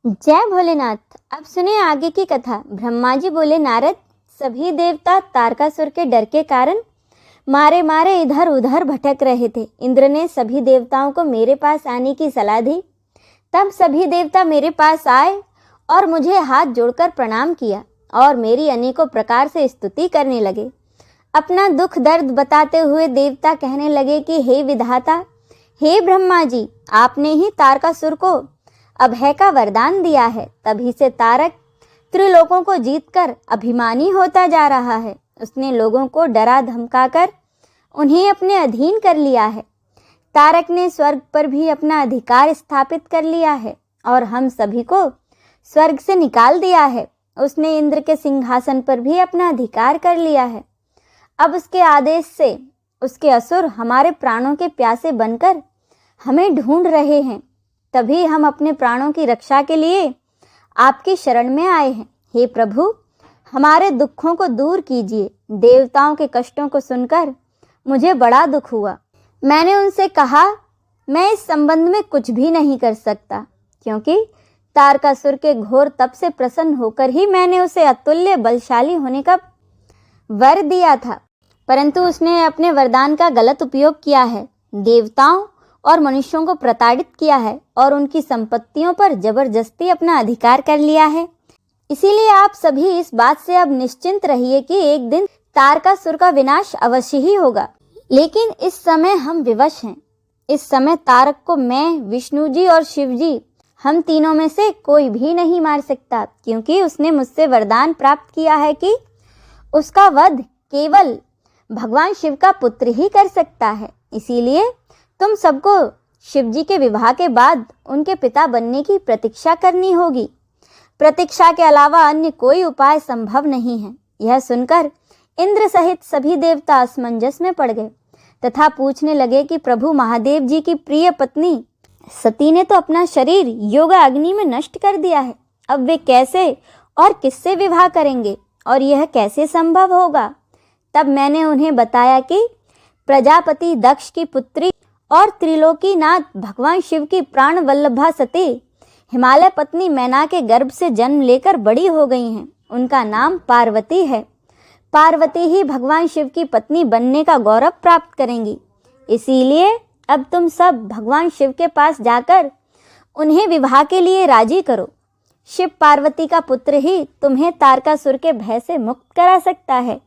जय भोलेनाथ। अब सुने आगे की कथा। ब्रह्मा जी बोले, नारद, सभी देवता तारकासुर के डर के कारण मारे मारे इधर उधर भटक रहे थे। इंद्र ने सभी देवताओं को मेरे पास आने की सलाह दी। तब सभी देवता मेरे पास आए और मुझे हाथ जोड़कर प्रणाम किया और मेरी अनेकों प्रकार से स्तुति करने लगे। अपना दुख दर्द बताते हुए देवता कहने लगे कि हे विधाता, हे ब्रह्मा जी, आपने ही तारकासुर को अभय का वरदान दिया है। तभी से तारक त्रिलोकों को जीतकर अभिमानी होता जा रहा है। उसने लोगों को डरा धमकाकर उन्हें अपने अधीन कर लिया है। तारक ने स्वर्ग पर भी अपना अधिकार स्थापित कर लिया है और हम सभी को स्वर्ग से निकाल दिया है। उसने इंद्र के सिंहासन पर भी अपना अधिकार कर लिया है। अब उसके आदेश से उसके असुर हमारे प्राणों के प्यासे बनकर हमें ढूंढ रहे हैं। तभी हम अपने प्राणों की रक्षा के लिए आपकी शरण में आए हैं। हे प्रभु, हमारे दुखों को दूर कीजिए। देवताओं के कष्टों को सुनकर मुझे बड़ा दुख हुआ। मैंने उनसे कहा, मैं इस संबंध में कुछ भी नहीं कर सकता, क्योंकि तारकासुर के घोर तप से प्रसन्न होकर ही मैंने उसे अतुल्य बलशाली होने का वर दिया था। परंतु उसने अपने वरदान का गलत उपयोग किया है, देवताओं और मनुष्यों को प्रताड़ित किया है और उनकी संपत्तियों पर जबरदस्ती अपना अधिकार कर लिया है। इसीलिए आप सभी इस बात से अब निश्चिंत रहिए कि एक दिन तारकासुर का विनाश अवश्य ही होगा। लेकिन इस समय हम विवश हैं। इस समय तारक को मैं, विष्णु जी और शिव जी, हम तीनों में से कोई भी नहीं मार सकता, क्योंकि उसने मुझसे वरदान प्राप्त किया है कि उसका वध केवल भगवान शिव का पुत्र ही कर सकता है। इसीलिए तुम सबको शिव जी के विवाह के बाद उनके पिता बनने की प्रतीक्षा करनी होगी। प्रतीक्षा के अलावा अन्य कोई उपाय संभव नहीं है। यह सुनकर इंद्र सहित सभी देवता असमंजस में पड़ गए तथा पूछने लगे कि प्रभु महादेव जी की प्रिय पत्नी सती ने तो अपना शरीर योगा अग्नि में नष्ट कर दिया है। अब वे कैसे और किससे विवाह करेंगे और यह कैसे संभव होगा? तब मैंने उन्हें बताया कि प्रजापति दक्ष की पुत्री और त्रिलोकीनाथ भगवान शिव की प्राण वल्लभा सती हिमालय पत्नी मैना के गर्भ से जन्म लेकर बड़ी हो गई हैं। उनका नाम पार्वती है। पार्वती ही भगवान शिव की पत्नी बनने का गौरव प्राप्त करेंगी। इसीलिए अब तुम सब भगवान शिव के पास जाकर उन्हें विवाह के लिए राजी करो। शिव पार्वती का पुत्र ही तुम्हें तारकासुर के भय से मुक्त करा सकता है।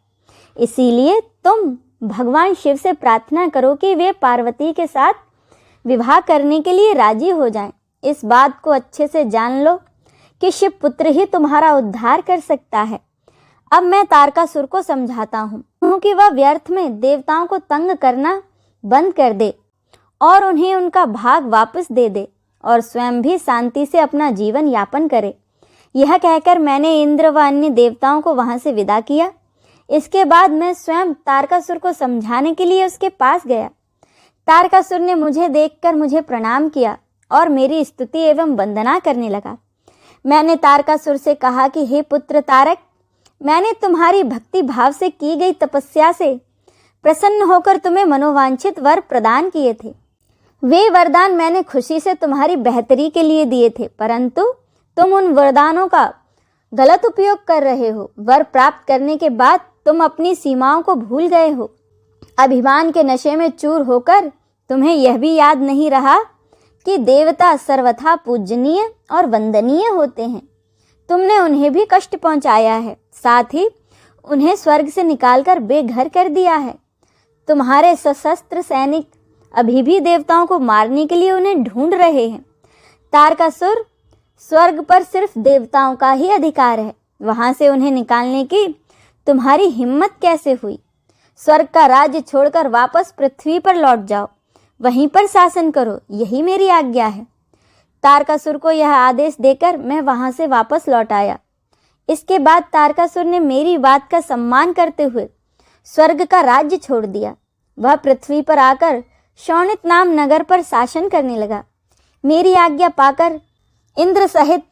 इसीलिए तुम भगवान शिव से प्रार्थना करो कि वे पार्वती के साथ विवाह करने के लिए राजी हो जाएं। इस बात को अच्छे से जान लो कि शिव पुत्र ही तुम्हारा उद्धार कर सकता है। अब मैं तारकासुर को समझाता हूँ कि वह व्यर्थ में देवताओं को तंग करना बंद कर दे और उन्हें उनका भाग वापस दे दे और स्वयं भी शांति से अपना जीवन यापन करे। यह कहकर मैंने इंद्र व अन्य देवताओं को वहां से विदा किया। इसके बाद मैं स्वयं तारकासुर को समझाने के लिए उसके पास गया। तारकासुर ने मुझे देखकर मुझे प्रणाम किया और मेरी स्तुति एवं वंदना करने लगा। मैंने तारकासुर से कहा कि हे पुत्र तारक, मैंने तुम्हारी भक्ति भाव से की गई तपस्या से प्रसन्न होकर तुम्हें मनोवांछित वर प्रदान किए थे। वे वरदान मैंने खुशी से तुम्हारी बेहतरी के लिए दिए थे, परंतु तुम उन वरदानों का गलत उपयोग कर रहे हो। वर प्राप्त करने के बाद तुम अपनी सीमाओं को भूल गए हो। अभिमान के नशे में चूर होकर तुम्हें यह भी याद नहीं रहा कि देवता सर्वथा पूजनीय और वंदनीय होते हैं। तुमने उन्हें भी कष्ट पहुंचाया है, साथ ही उन्हें स्वर्ग से निकालकर बेघर कर दिया है। तुम्हारे सशस्त्र सैनिक अभी भी देवताओं को मारने के लिए उन्हें ढूंढ रहे हैं। तारकासुर, स्वर्ग पर सिर्फ देवताओं का ही अधिकार है। वहां से उन्हें निकालने की तुम्हारी हिम्मत कैसे हुई? स्वर्ग का राज्य छोड़कर वापस पृथ्वी पर लौट जाओ, वहीं पर शासन करो, यही मेरी आज्ञा है। तारकासुर को यह आदेश देकर मैं वहां से वापस लौट आया। इसके बाद तारकासुर ने मेरी बात का सम्मान करते हुए स्वर्ग का राज्य छोड़ दिया। वह पृथ्वी पर आकर शौनित नाम नगर पर शासन करने लगा। मेरी आज्ञा पाकर इंद्र सहित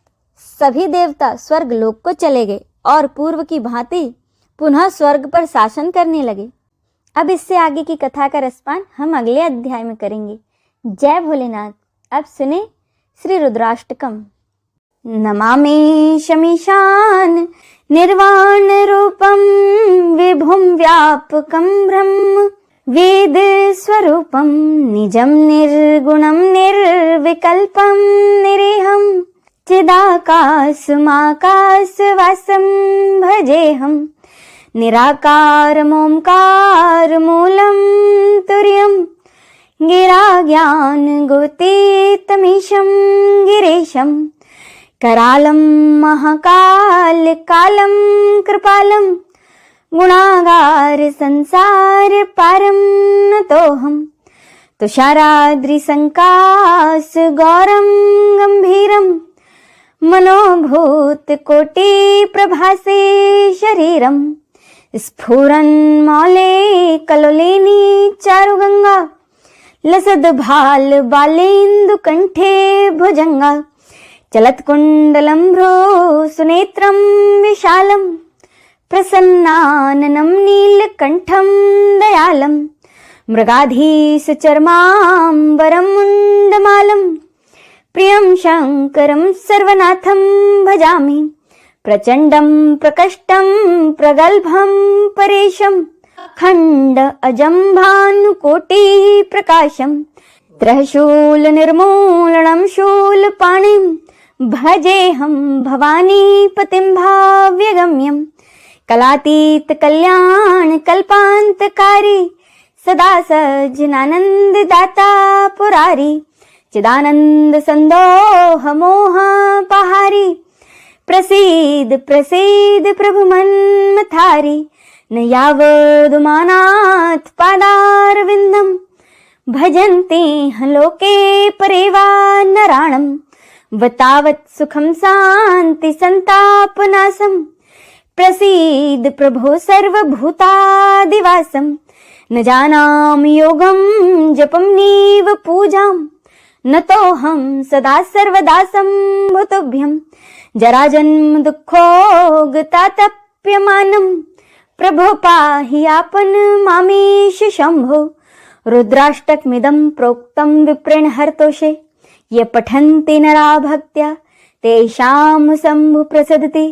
सभी देवता स्वर्ग लोक को चले गए और पूर्व की भांति पुनः स्वर्ग पर शासन करने लगे। अब इससे आगे की कथा का रसपान हम अगले अध्याय में करेंगे। जय भोलेनाथ। अब सुने श्री रुद्राष्टकम। नमामि शमीशान निर्वाण रूपम विभुम व्यापकम ब्रह्म वेद स्वरूपम निजम निर्गुणम निर्विकल्पम निरेहम चिदाकाशमाकाशवासं भजेऽहं निराकारमोंकार मूलं तुर्यं गिराज्ञानगोतीतमीशं गिरीशं करालं महाकालकालं कृपालं गुणागार संसार पारं नतोऽहं तुषाराद्रिसङ्काश गौरं गम्भीरं मनोभूत कोटि प्रभासे शरीरम स्फुरन्मौले कलोलिनी चारुगंगा लसद भाल बालेन्दु कंठे भुजंगा चलत्कुंडलं भ्रो सुनेत्रं विशालं प्रसन्नाननं नीलकंठं दयालं मृगाधीश चर्मांबरं मुंडमालं प्रियं शंकरं सर्वनाथं भजामि प्रचंडं प्रकष्टं प्रगल्भं परेशं खंड अजं भानुकोटि प्रकाशं त्रयशूल निर्मूलनं शूलपाणिं भजेऽहं भवानीपतिं भाव्यगम्यं कलातीत कल्याण कल्पान्तकारी सदा सज्जनानन्ददाता पुरारी चिदानंद संदोह मोह पहारी प्रसीद प्रसीद प्रभु मन्मथारी न यावदुमानाथ पादारविन्दं भजन्ति लोके परेवा नराणं वतावत् सुखं शान्ति संतापनाशं प्रसीद प्रभो सर्वभूतादिवासं न जानामि योगं जपं नीव पूजां नतोऽहं सदा सर्वदा सम्भुतुभ्यं जराजन्म दुःखोगतातप्यमानं प्रभो पाहि आपन मामेश शंभो रुद्राष्टकमिदं प्रोक्तं विप्रेण हरतोषे ये पठन्ति नरा भक्त्या तेषां शंभु प्रसदति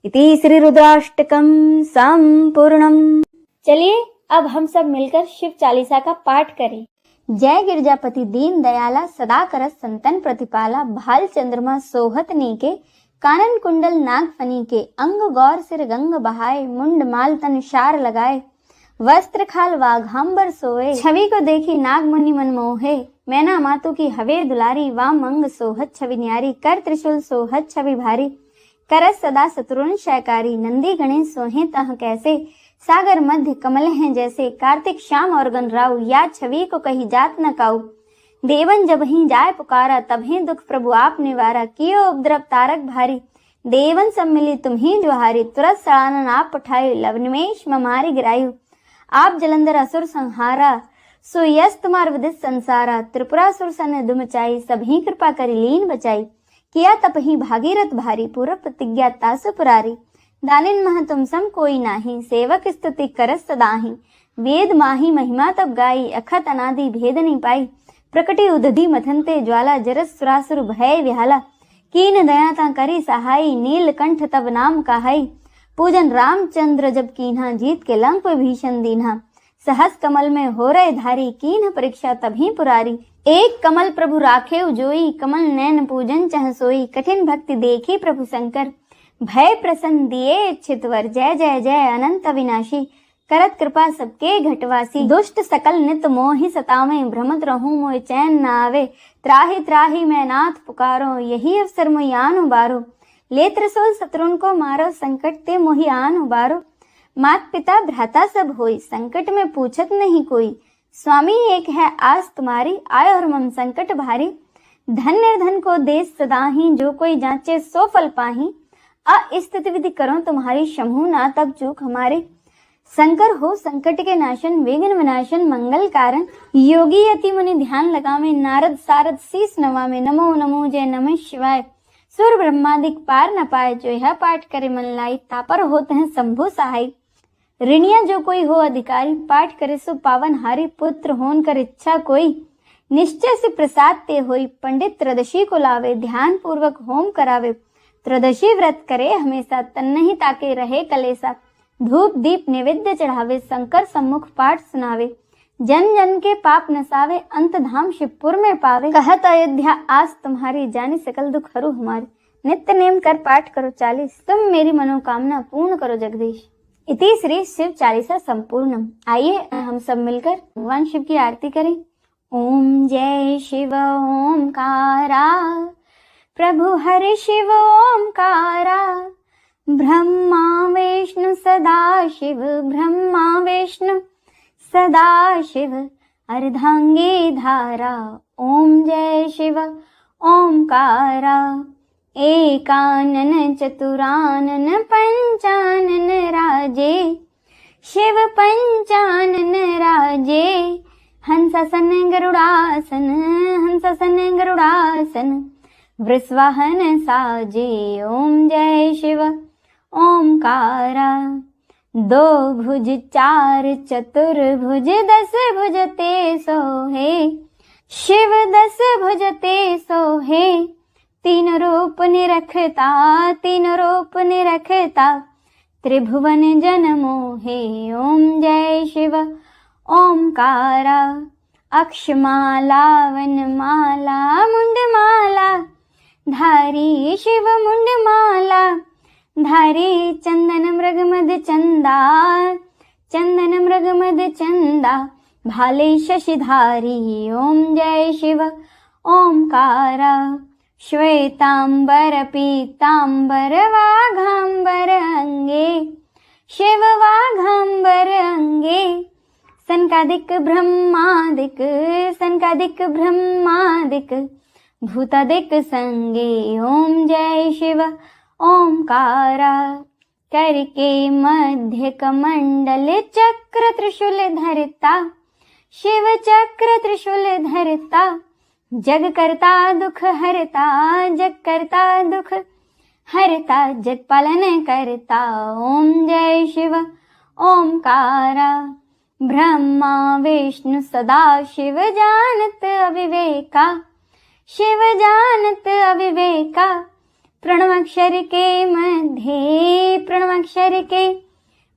इति श्री रुद्राष्टकम संपूर्णम। चलिए अब हम सब मिलकर शिव चालीसा का पाठ करें। जय गिरजापति दीन दयाला सदा करत संतन प्रतिपाला भाल चंद्रमा सोहत नीके कानन कुंडल नाग फनी के अंग गौर सिर गंग बहाए मुंड माल तन शार लगाए वस्त्र खाल वाघांबर सोए छवि को देखी नाग मुनि मन मोहे मैना मातु की हवे दुलारी वाम अंग सोहत छवि न्यारी कर त्रिशूल सोहत छवि भारी करस सदा शत्रुन शयकारी नंदी गणेश सोहे तह कैसे सागर मध्य कमल हैं जैसे कार्तिक श्याम और गणराव या छवि को कही जात न काऊ देवन जब ही जाय पुकारा तभी दुख प्रभु आप निवारा कियो उपद्रव तारक भारी देवन सब मिली तुम्ही जुहारी तुरत सड़ानन आप पठाई लवनिमेश ममारी गिरायु आप जलंधर असुर संहारा सुयस तुम्हार विदित संसारा त्रिपुरासुर सन दुमचाई सभी कृपा करी लीन बचाई किया तपही भागीरथ भारी पूर्व प्रतिज्ञा तासु पुरारी दानिन मह तुम सम कोई नाही सेवक स्तुति करस सदाही वेद माही महिमा तब गाई अखत अनादि भेद नहीं पाई प्रकटी उदधि मथनते ज्वाला जरस सुरासुर भय विहाला कीन दया ता करी सहाई नीलकंठ तब नाम कहाई पूजन रामचंद्र जब कीन्हा जीत के लंक भीषण दीन्हा सहस कमल में हो रहे धारी कीन्ह परीक्षा तभी पुरारी एक कमल प्रभु राखे जोई कमल नैन पूजन चह सोई कठिन भक्ति देखी प्रभु शंकर भय प्रसन्न दिए इच्छित वर जय जय जय अनंत अविनाशी करत कृपा सबके घटवासी दुष्ट सकल नित मोहि सतावे भ्रमत रहूं मोय चैन न आवे त्राहि त्राहि मैं नाथ पुकारो यही अवसर मोहि आन उबारो ले त्रिशूल शत्रुन को मारो संकट ते मोहि आन उबारो मात पिता भ्राता सब होई संकट में पूछत नहीं कोई स्वामी एक है आस तुम्हारी आय और मम संकट भारी धन निर्धन को देश सदाही जो कोई जांचे सो फल पाही अस्तित्व विधि करो तुम्हारी शंभु ना तब चूक हमारे शंकर हो संकट के नाशन विघ्न विनाशन मंगल कारण योगी यति मुनि ध्यान लगावे नारद सारद शीस नवावे नमो नमो जय नमः शिवाय सुर ब्रह्मादिक पार न पाए जो यह पाठ करे मन लाई तापर होते हैं शंभु सहाय ऋणिया जो कोई हो अधिकारी पाठ करे सो पावन हारी पुत्र होन कर इच्छा कोई निश्चय से प्रसाद ते होई पंडित त्रदशी को लावे ध्यान पूर्वक होम करावे त्रयोदशी व्रत करे हमेशा, तन नहीं ताके रहे कलेसा। धूप दीप निवेद्य चढ़ावे, शंकर सम्मुख पाठ सुनावे। जन जन के पाप नसावे, अंत धाम शिवपुर में पावे। कहत अयोध्या आस तुम्हारी, जानी सकल दुख हरू हमारे। नित्य नेम कर पाठ करो 40, तुम मेरी मनोकामना पूर्ण करो जगदीश। इति श्री शिव चालीसा संपूर्णम। आइए हम सब मिलकर भगवान शिव की आरती करें। ओम जय शिव ओमकारा, प्रभु हरि शिव ओमकारा। ब्रह्मा विष्णु सदा शिव, ब्रह्मा विष्णु सदा शिव। अर्धांगी धारा, ओम जय शिव ओमकारा। एकानन चतुरानन पंचानन राजे, शिव पंचानन राजे। हंसासन गरुड़ासन, हंसासन गरुड़ासन। वृषवाहन साजे, ओम जय शिव ओमकारा। दो भुज चार चतुर्भुज, 10 भुज ते सोहे, शिव 10 भुज ते सोहे। तीन रूप निरखता, तीन रूप निरखता। त्रिभुवन जन मोहे, ओम जय शिव ओमकारा। अक्षमाला वनमाला, मुंडमाला धारी, शिव मुंडमाला धारी। चंदन मृगमद चंदा, चंदन मृगमद चंदा। भाले शशिधारी, ओम जय शिव ओमकारा। श्वेतांबर पीतांबर वाघांबर अंगे, शिव वाघांबर अंगे। सनकादिक ब्रह्मादिक, सनकादिक ब्रह्मादिक। भूतादिक संगे, ओम जय शिव ओमकारा। करके मध्य कमंडल, चक्र त्रिशूल धरता। शिव चक्र त्रिशूल धरता। जग करता दुख हरता, जग करता दुख हरता। जग पालन करता, ओम जय शिव ओमकारा। ब्रह्मा विष्णु सदा शिव, जानत अविवेका। शिव जानत अविवेका। प्रणवाक्षर के मध्य, प्रणवाक्षर के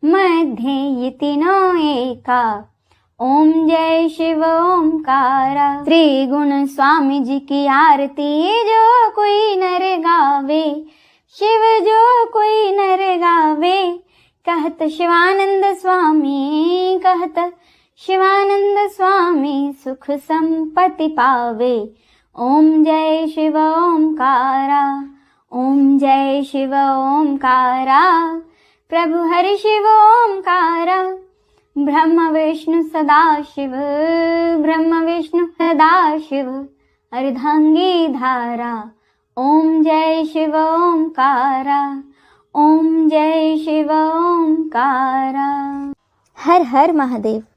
मध्य। ये तीनों एका, ओम जय शिव ओमकारा। त्रिगुण स्वामी जी की आरती, जो कोई नर गावे। शिव जो कोई नर गावे। कहत शिवानंद स्वामी, कहत शिवानंद स्वामी। सुख संपत्ति पावे, ओम जय शिव ओमकारा। ओम जय शिव ओमकारा। प्रभु हरि शिव ओमकारा। ब्रह्म विष्णु सदा शिव, ब्रह्म विष्णु सदा शिव। अर्धांगी धारा, ओम जय शिव ओमकारा। ओम जय शिव ओमकारा। हर हर महादेव।